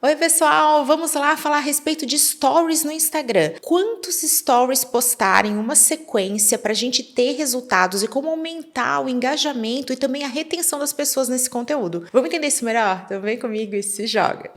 Oi pessoal, vamos lá falar a respeito de stories no Instagram. Quantos stories postar em uma sequência para a gente ter resultados e como aumentar o engajamento e também a retenção das pessoas nesse conteúdo? Vamos entender isso melhor? Então vem comigo e se joga!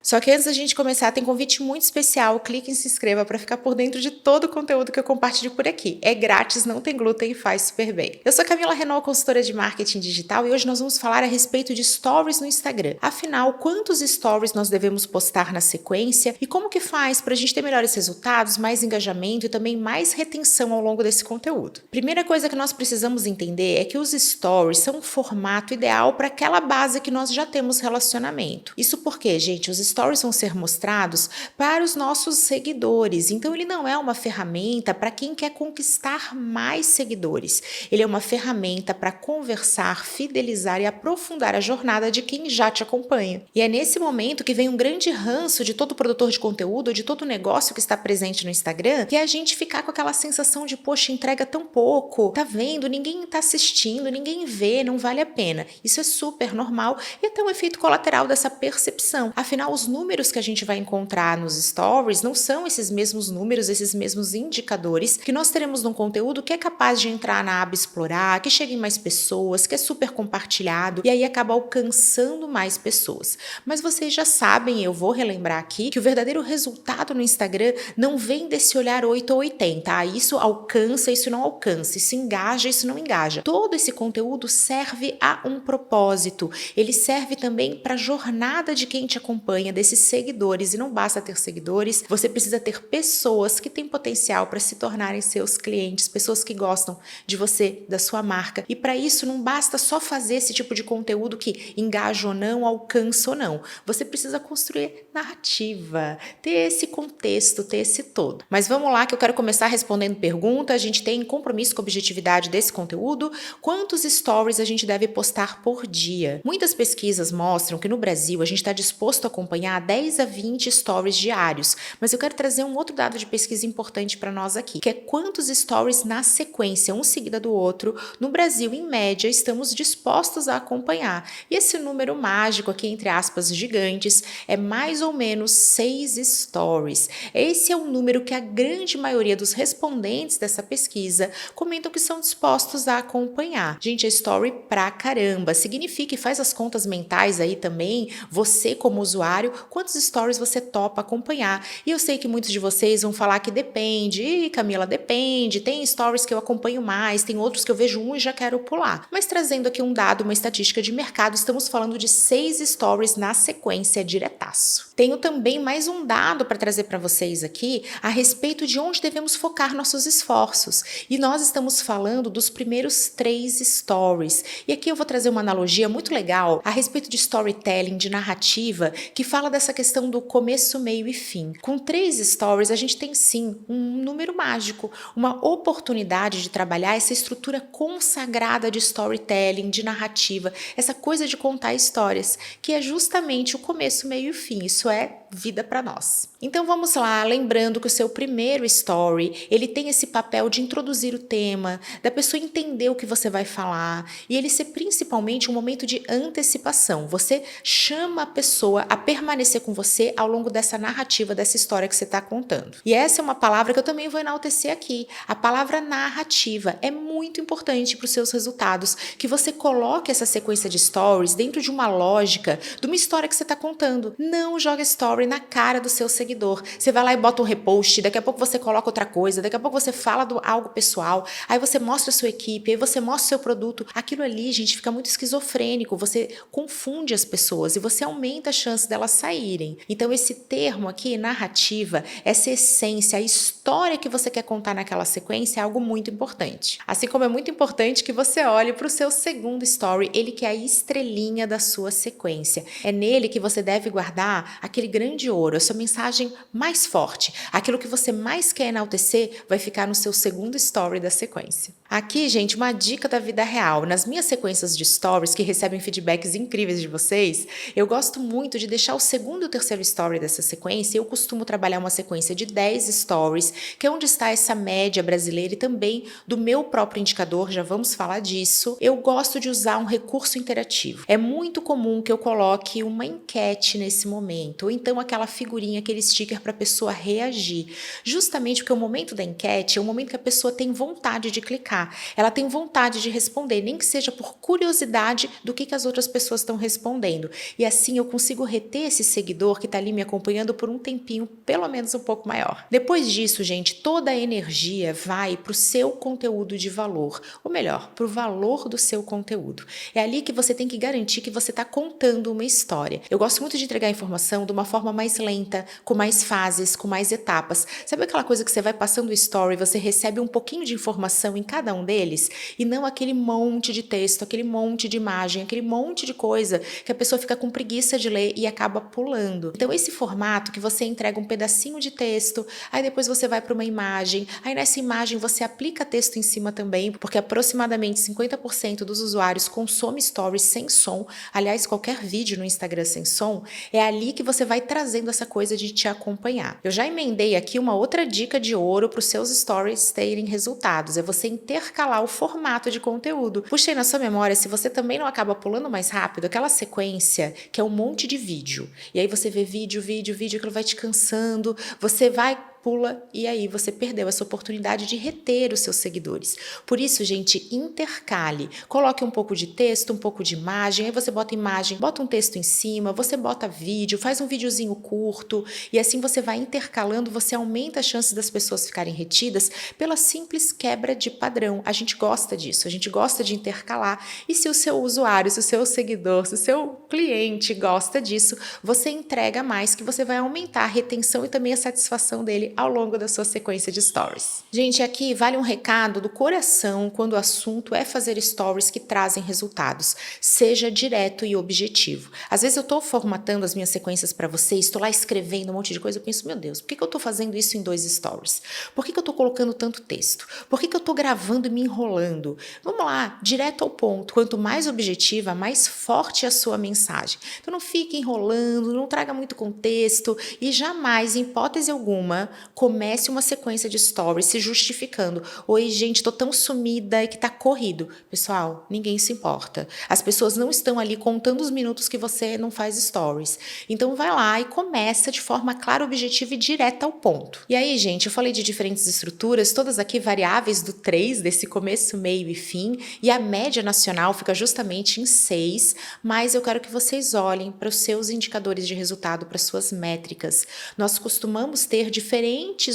Só que antes da gente começar, tem convite muito especial. Clique em se inscreva para ficar por dentro de todo o conteúdo que eu compartilho por aqui. É grátis, não tem glúten e faz super bem. Eu sou Camila Renault, consultora de marketing digital, e hoje nós vamos falar a respeito de stories no Instagram. Afinal, quantos stories nós devemos postar na sequência e como que faz para a gente ter melhores resultados, mais engajamento e também mais retenção ao longo desse conteúdo. Primeira coisa que nós precisamos entender é que os stories são um formato ideal para aquela base que nós já temos relacionamento. Isso porque, gente, os stories vão ser mostrados para os nossos seguidores, então ele não é uma ferramenta para quem quer conquistar mais seguidores, ele é uma ferramenta para conversar, fidelizar e aprofundar a jornada de quem já te acompanha. E é nesse momento que vem um grande ranço de todo produtor de conteúdo, de todo negócio que está presente no Instagram, que é a gente ficar com aquela sensação de, poxa, entrega tão pouco, tá vendo, ninguém tá assistindo, ninguém vê, não vale a pena. Isso é super normal e até um efeito colateral dessa percepção. Afinal, os números que a gente vai encontrar nos stories não são esses mesmos números, esses mesmos indicadores que nós teremos num conteúdo que é capaz de entrar na aba explorar, que chegue em mais pessoas, que é super compartilhado e aí acaba alcançando mais pessoas. Mas vocês já sabem, eu vou relembrar aqui, que o verdadeiro resultado no Instagram não vem desse olhar 8 ou 80, isso alcança, isso não alcança, isso engaja, isso não engaja. Todo esse conteúdo serve a um propósito, ele serve também para a jornada de quem te acompanha, desses seguidores, e não basta ter seguidores, você precisa ter pessoas que têm potencial para se tornarem seus clientes, pessoas que gostam de você, da sua marca, e para isso não basta só fazer esse tipo de conteúdo que engaja ou não, alcança ou não, você precisa construir narrativa, ter esse contexto, ter esse todo. Mas vamos lá que eu quero começar respondendo pergunta, a gente tem compromisso com a objetividade desse conteúdo, quantos stories a gente deve postar por dia? Muitas pesquisas mostram que no Brasil a gente está disposto a acompanhar 10 a 20 stories diários, mas eu quero trazer um outro dado de pesquisa importante para nós aqui, que é quantos stories na sequência, um seguida do outro, no Brasil, em média, estamos dispostos a acompanhar. E esse número mágico aqui, entre aspas, gigantes, é mais ou menos 6 stories. Esse é o número que a grande maioria dos respondentes dessa pesquisa comentam que são dispostos a acompanhar. Gente, é story pra caramba, significa e faz as contas mentais aí também, você como usuário, quantos stories você topa acompanhar. E eu sei que muitos de vocês vão falar que depende. Ih, Camila, depende. Tem stories que eu acompanho mais, tem outros que eu vejo um e já quero pular. Mas trazendo aqui um dado, uma estatística de mercado, estamos falando de 6 stories na sequência diretaço. Tenho também mais um dado para trazer para vocês aqui a respeito de onde devemos focar nossos esforços. E nós estamos falando dos primeiros 3 stories. E aqui eu vou trazer uma analogia muito legal a respeito de storytelling, de narrativa, que fala dessa questão do começo, meio e fim. Com 3 stories, a gente tem sim um número mágico, uma oportunidade de trabalhar essa estrutura consagrada de storytelling, de narrativa, essa coisa de contar histórias, que é justamente o começo, meio e fim. Isso é vida para nós. Então vamos lá, lembrando que o seu primeiro story, ele tem esse papel de introduzir o tema, da pessoa entender o que você vai falar, e ele ser principalmente um momento de antecipação. Você chama a pessoa a permanecer com você ao longo dessa narrativa, dessa história que você está contando. E essa é uma palavra que eu também vou enaltecer aqui. A palavra narrativa é muito importante para os seus resultados, que você coloque essa sequência de stories dentro de uma lógica, de uma história que você está contando. Não joga story na cara do seu seguidor. Você vai lá e bota um repost, daqui a pouco você coloca outra coisa, daqui a pouco você fala de algo pessoal, aí você mostra a sua equipe, aí você mostra o seu produto. Aquilo ali, gente, fica muito esquizofrênico, você confunde as pessoas e você aumenta a chance delas saírem. Então esse termo aqui, narrativa, essa essência, a história que você quer contar naquela sequência é algo muito importante. Assim como é muito importante que você olhe para o seu segundo story, ele que é a estrelinha da sua sequência. É nele que você deve guardar aquele grande grande ouro, a sua mensagem mais forte, aquilo que você mais quer enaltecer, vai ficar no seu segundo story da sequência. Aqui, gente, uma dica da vida real. Nas minhas sequências de stories que recebem feedbacks incríveis de vocês, eu gosto muito de deixar o segundo e o terceiro story dessa sequência. Eu costumo trabalhar uma sequência de 10 stories, que é onde está essa média brasileira e também do meu próprio indicador, já vamos falar disso. Eu gosto de usar um recurso interativo. É muito comum que eu coloque uma enquete nesse momento, ou então aquela figurinha, aquele sticker para a pessoa reagir. Justamente porque o momento da enquete é o momento que a pessoa tem vontade de clicar. Ela tem vontade de responder, nem que seja por curiosidade do que as outras pessoas estão respondendo. E assim eu consigo reter esse seguidor que está ali me acompanhando por um tempinho, pelo menos um pouco maior. Depois disso, gente, toda a energia vai para o seu conteúdo de valor, ou melhor, para o valor do seu conteúdo. É ali que você tem que garantir que você está contando uma história. Eu gosto muito de entregar a informação de uma forma mais lenta, com mais fases, com mais etapas. Sabe aquela coisa que você vai passando o story, você recebe um pouquinho de informação em cada um deles, e não aquele monte de texto, aquele monte de imagem, aquele monte de coisa que a pessoa fica com preguiça de ler e acaba pulando. Então esse formato que você entrega um pedacinho de texto, aí depois você vai para uma imagem, aí nessa imagem você aplica texto em cima também, porque aproximadamente 50% dos usuários consomem stories sem som. Aliás, qualquer vídeo no Instagram sem som, é ali que você vai trazendo essa coisa de te acompanhar. Eu já emendei aqui uma outra dica de ouro para os seus stories terem resultados, é você intercalar o formato de conteúdo. Puxei na sua memória, se você também não acaba pulando mais rápido, aquela sequência que é um monte de vídeo. E aí você vê vídeo, aquilo vai te cansando, você vai pula e aí você perdeu essa oportunidade de reter os seus seguidores. Por isso, gente, intercale. Coloque um pouco de texto, um pouco de imagem, aí você bota imagem, bota um texto em cima, você bota vídeo, faz um videozinho curto e assim você vai intercalando, você aumenta as chances das pessoas ficarem retidas pela simples quebra de padrão. A gente gosta disso, a gente gosta de intercalar e se o seu usuário, se o seu seguidor, se o seu cliente gosta disso, você entrega mais que você vai aumentar a retenção e também a satisfação dele ao longo da sua sequência de stories. Gente, aqui vale um recado do coração quando o assunto é fazer stories que trazem resultados. Seja direto e objetivo. Às vezes eu estou formatando as minhas sequências para vocês, estou lá escrevendo um monte de coisa, eu penso, meu Deus, por que eu estou fazendo isso em 2 stories? Por que eu estou colocando tanto texto? Por que eu estou gravando e me enrolando? Vamos lá, direto ao ponto. Quanto mais objetiva, mais forte é a sua mensagem. Então não fique enrolando, não traga muito contexto e jamais, em hipótese alguma, comece uma sequência de stories se justificando. Oi, gente, tô tão sumida e que tá corrido. Pessoal, ninguém se importa. As pessoas não estão ali contando os minutos que você não faz stories. Então vai lá e começa de forma clara, objetiva e direta ao ponto. E aí, gente, eu falei de diferentes estruturas, todas aqui variáveis do 3, desse começo, meio e fim, e a média nacional fica justamente em 6, mas eu quero que vocês olhem para os seus indicadores de resultado, para suas métricas. Nós costumamos ter diferentes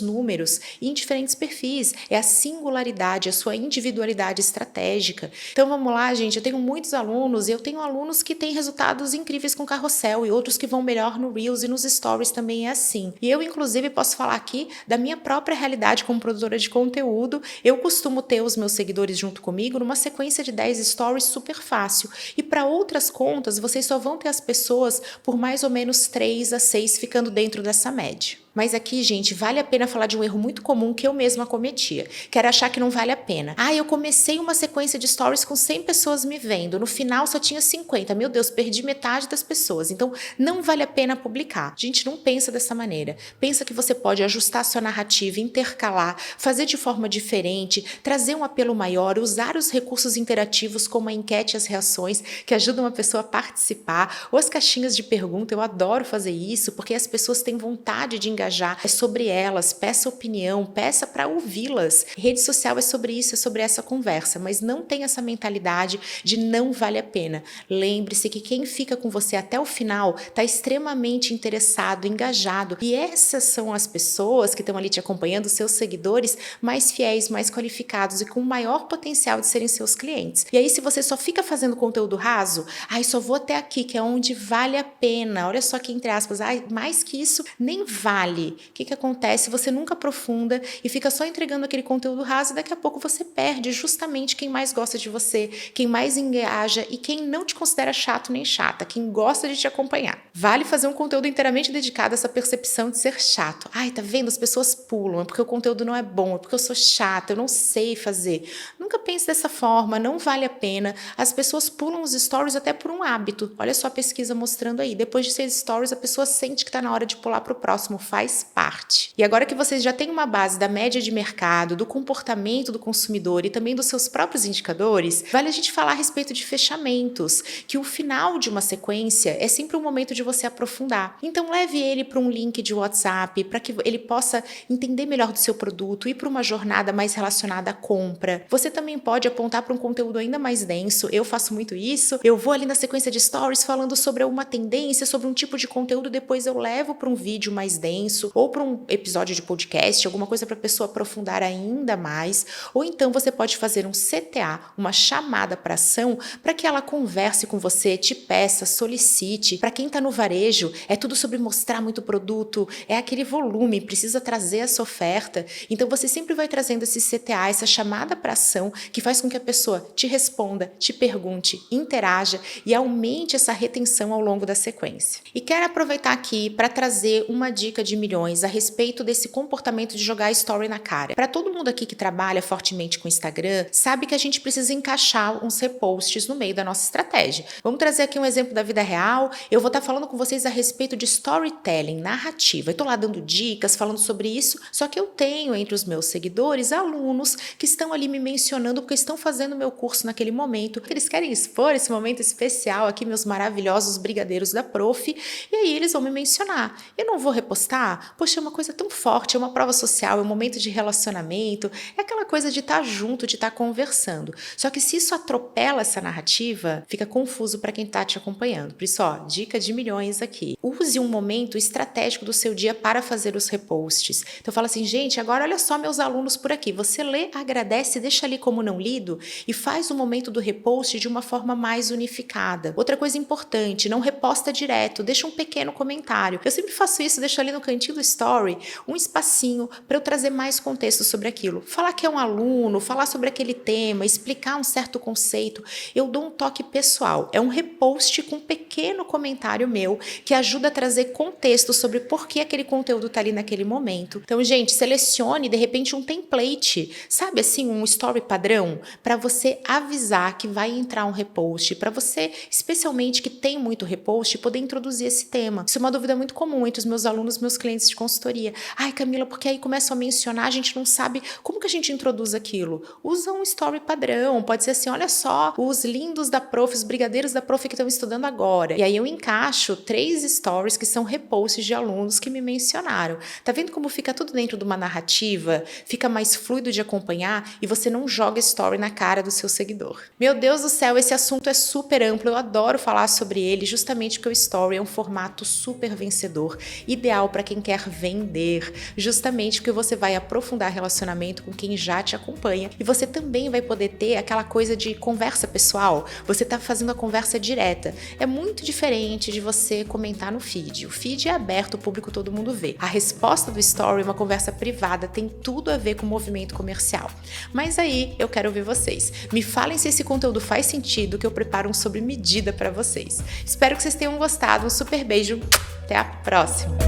números em diferentes perfis, é a singularidade, a sua individualidade estratégica. Então vamos lá, gente, eu tenho muitos alunos e eu tenho alunos que têm resultados incríveis com carrossel e outros que vão melhor no Reels e nos Stories também é assim. E eu, inclusive, posso falar aqui da minha própria realidade como produtora de conteúdo. Eu costumo ter os meus seguidores junto comigo numa sequência de 10 Stories super fácil. E para outras contas, vocês só vão ter as pessoas por mais ou menos 3 a 6 ficando dentro dessa média. Mas aqui, gente, vale a pena falar de um erro muito comum que eu mesma cometia, que era achar que não vale a pena. Ah, eu comecei uma sequência de stories com 100 pessoas me vendo, no final só tinha 50. Meu Deus, perdi metade das pessoas, então não vale a pena publicar. Gente, não pensa dessa maneira. Pensa que você pode ajustar a sua narrativa, intercalar, fazer de forma diferente, trazer um apelo maior, usar os recursos interativos como a enquete e as reações, que ajudam a pessoa a participar, ou as caixinhas de pergunta. Eu adoro fazer isso, porque as pessoas têm vontade de engajar. É sobre elas, peça opinião, peça para ouvi-las. Rede social é sobre isso, é sobre essa conversa, mas não tem essa mentalidade de não vale a pena. Lembre-se que quem fica com você até o final está extremamente interessado, engajado, e essas são as pessoas que estão ali te acompanhando, seus seguidores mais fiéis, mais qualificados e com maior potencial de serem seus clientes. E aí, se você só fica fazendo conteúdo raso, só vou até aqui, que é onde vale a pena, olha só aqui entre aspas, mais que isso, nem vale. vale. O que acontece? Você nunca aprofunda e fica só entregando aquele conteúdo raso e daqui a pouco você perde justamente quem mais gosta de você, quem mais engaja e quem não te considera chato nem chata, quem gosta de te acompanhar. Vale fazer um conteúdo inteiramente dedicado a essa percepção de ser chato. Ai, tá vendo? As pessoas pulam, é porque o conteúdo não é bom, é porque eu sou chata, eu não sei fazer. Nunca pense dessa forma, não vale a pena. As pessoas pulam os stories até por um hábito. Olha só a pesquisa mostrando aí. Depois de 6 stories, a pessoa sente que tá na hora de pular pro próximo, faz parte. E agora que vocês já têm uma base da média de mercado, do comportamento do consumidor e também dos seus próprios indicadores, vale a gente falar a respeito de fechamentos, que o final de uma sequência é sempre um momento de você aprofundar. Então leve ele para um link de WhatsApp, para que ele possa entender melhor do seu produto, ir para uma jornada mais relacionada à compra. Você também pode apontar para um conteúdo ainda mais denso. Eu faço muito isso. Eu vou ali na sequência de stories falando sobre uma tendência, sobre um tipo de conteúdo, depois eu levo para um vídeo mais denso ou para um episódio de podcast, alguma coisa para a pessoa aprofundar ainda mais. Ou então você pode fazer um CTA, uma chamada para ação, para que ela converse com você, te peça, solicite. Para quem está no varejo, é tudo sobre mostrar muito produto, é aquele volume, precisa trazer essa oferta. Então você sempre vai trazendo esse CTA, essa chamada para ação, que faz com que a pessoa te responda, te pergunte, interaja e aumente essa retenção ao longo da sequência. E quero aproveitar aqui para trazer uma dica de milhões a respeito desse comportamento de jogar story na cara. Para todo mundo aqui que trabalha fortemente com Instagram, sabe que a gente precisa encaixar uns reposts no meio da nossa estratégia. Vamos trazer aqui um exemplo da vida real. Eu vou estar falando com vocês a respeito de storytelling, narrativa. Eu estou lá dando dicas, falando sobre isso, só que eu tenho entre os meus seguidores alunos que estão ali me mencionando porque estão fazendo meu curso naquele momento. Eles querem expor esse momento especial aqui, meus maravilhosos brigadeiros da Prof. E aí eles vão me mencionar. Eu não vou repostar? Poxa, é uma coisa tão forte, é uma prova social, é um momento de relacionamento, é aquela coisa de estar junto, de estar conversando. Só que se isso atropela essa narrativa, fica confuso para quem está te acompanhando. Por isso, ó, dica de milhões aqui. Use um momento estratégico do seu dia para fazer os reposts. Então fala assim, gente, agora olha só meus alunos por aqui. Você lê, agradece, deixa ali como não lido e faz o momento do repost de uma forma mais unificada. Outra coisa importante, não reposta direto, deixa um pequeno comentário. Eu sempre faço isso, deixo ali no cantinho do story um espacinho para eu trazer mais contexto sobre aquilo. Falar que é um aluno, falar sobre aquele tema, explicar um certo conceito. Eu dou um toque pessoal. É um repost com um pequeno comentário meu que ajuda a trazer contexto sobre por que aquele conteúdo está ali naquele momento. Então, gente, selecione de repente um template, sabe assim, um story padrão, para você avisar que vai entrar um repost, para você, especialmente que tem muito repost, poder introduzir esse tema. Isso é uma dúvida muito comum entre os meus alunos, meus clientes de consultoria. Ai, Camila, porque aí começam a mencionar, a gente não sabe como que a gente introduz aquilo. Usa um story padrão, pode ser assim, olha só, os lindos da Prof, os brigadeiros da Prof que estão estudando agora. E aí eu encaixo 3 stories que são reposts de alunos que me mencionaram. Tá vendo como fica tudo dentro de uma narrativa? Fica mais fluido de acompanhar e você não joga story na cara do seu seguidor. Meu Deus do céu, esse assunto é super amplo, eu adoro falar sobre ele, justamente porque o story é um formato super vencedor, ideal para quem quer vender, justamente porque você vai aprofundar relacionamento com quem já te acompanha e você também vai poder ter aquela coisa de conversa pessoal, você tá fazendo a conversa direta. É muito diferente de você comentar no feed. O feed é aberto, o público todo mundo vê. A resposta do story é uma conversa privada, tem tudo a ver com o movimento comercial. Mas aí eu quero ouvir vocês. Me falem se esse conteúdo faz sentido, que eu preparo um sobre medida para vocês. Espero que vocês tenham gostado. Um super beijo. Até a próxima!